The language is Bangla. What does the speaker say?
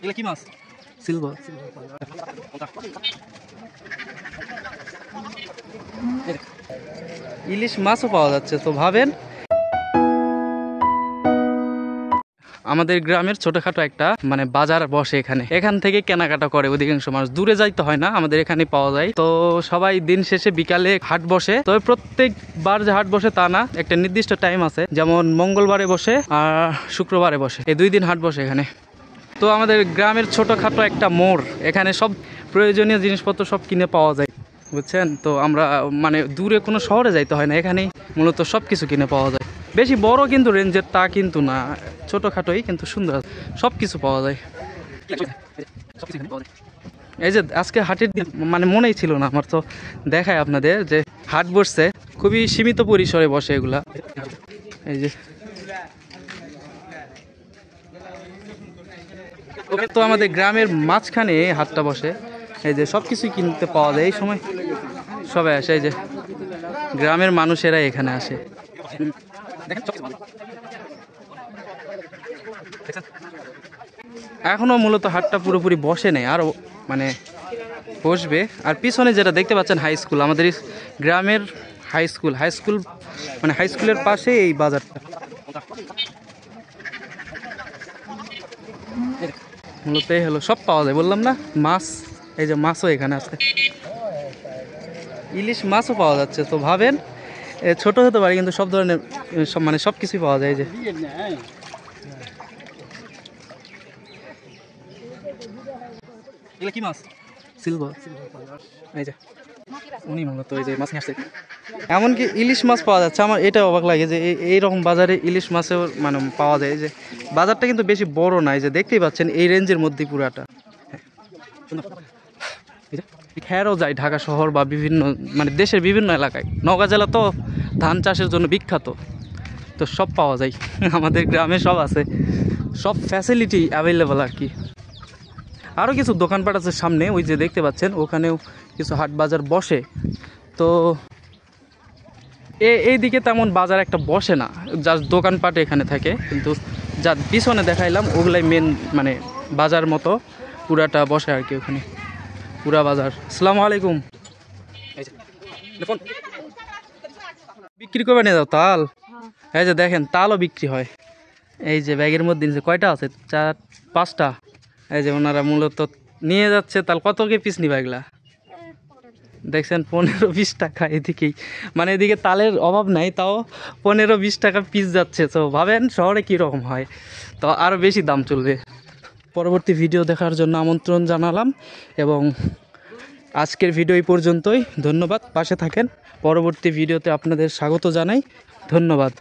এগুলো কি মাছ? সিলভার। ইলিশ মাছও পাওয়া যাচ্ছে। তো ভাবেন আমাদের গ্রামের ছোটখাটো একটা মানে বাজার বসে, এখান থেকে কেনাকাটা করে অধিকাংশ মানুষ, দূরে যাইতে হয় না, আমাদের এখানে পাওয়া যায়। তো সবাই দিন শেষে বিকালে হাট বসে। তবে প্রত্যেকবার যে হাট বসে তা না, একটা নির্দিষ্ট টাইম আছে, যেমন মঙ্গলবারে বসে আর শুক্রবারে বসে, এই 2 দিন হাট বসে এখানে। তো আমাদের গ্রামের ছোটখাটো একটা মোড়, এখানে সব প্রয়োজনীয় জিনিসপত্র সব কিনে পাওয়া যায়, বুঝছেন। তো আমরা মানে দূরে কোনো শহরে যাইতে হয় না, এখানেই মূলত সব কিছু কিনে পাওয়া যায়। বেশি বড় কিন্তু রেঞ্জের তা কিন্তু না, ছোটোখাটোই কিন্তু সুন্দর, সব কিছু পাওয়া যায়। এই যে আজকে হাটের দিন, মানে মনেই ছিল না আমার, তো দেখায় আপনাদের যে হাট বসছে, খুবই সীমিত পরিসরে বসে এগুলা। এই যে তো আমাদের গ্রামের মাঝখানে হাটটা বসে, এই যে সব কিছুই কিনতে পাওয়া যায় এই সময়, সবাই আসে, এই যে গ্রামের মানুষেরা এখানে আসে। এখনো মূলত হাটটা পুরোপুরি বসে নেই, আরও মানে বসবে। আর পিছনে যেটা দেখতে পাচ্ছেন হাই স্কুল, আমাদের গ্রামের হাই স্কুল মানে হাই স্কুলের পাশে এই বাজারটা। মূলত এই হলো, সব পাওয়া যায় বললাম না, মাছ, এই যে মাছও এখানে আছে, ইলিশ মাছও পাওয়া যাচ্ছে। তো ভাবেন ছোট হতে পারে কিন্তু সব ধরনের সব মানে সব কিছুই পাওয়া যায়। যে এগুলো কি মাছ? সিলভার। এই যে উনি মূলত ওই যে মাছ নিয়ে আসছে। এমনকি ইলিশ মাছ পাওয়া যাচ্ছে, আমার এটা অবাক লাগে যে এইরকম বাজারে ইলিশ মাছও মানে পাওয়া যায়। যে বাজারটা কিন্তু বেশি বড় না, এই যে দেখতেই পাচ্ছেন এই রেঞ্জের মধ্যেই পুরাটা। খেরও যায় ঢাকা শহর বা বিভিন্ন মানে দেশের বিভিন্ন এলাকায়। নওগাঁ জেলা তো ধান চাষের জন্য বিখ্যাত, তো সব পাওয়া যায় আমাদের গ্রামে, সব আছে, সব ফ্যাসিলিটি অ্যাভেলেবল আর কি। আরও কিছু দোকানপাট আছে সামনে, ওই যে দেখতে পাচ্ছেন ওখানেও কিছু হাট বাজার বসে। তো এইদিকে তেমন বাজার একটা বসে না, যার দোকানপাট এখানে থাকে, কিন্তু যা পিছনে দেখাইলাম ওগুলাই মেন মানে বাজার মতো পুরাটা বসে আর কি ওখানে, পুরা বাজার। আসসালামু আলাইকুম। বিক্রি করবে নিয়ে যাও তাল, এই যে দেখেন তালও বিক্রি হয়। এই যে ব্যাগের মধ্যে কয়টা আছে, 4-5টা। এই যে ওনারা মূলত নিয়ে যাচ্ছে তাল। কত কে পিস নিবা এগুলা? দেখছেন 15-20 টাকা এদিকেই, মানে এদিকে তালের অভাব নাই, তাও 15-20 টাকা পিস যাচ্ছে। তো ভাবেন শহরে কীরকম হয়, তো আরও বেশি দাম চলবে। পরবর্তী ভিডিও দেখার জন্য আমন্ত্রণ জানালাম, এবং আজকের ভিডিও এই পর্যন্তই। ধন্যবাদ, পাশে থাকেন। পরবর্তী ভিডিওতে আপনাদের স্বাগত জানাই। ধন্যবাদ।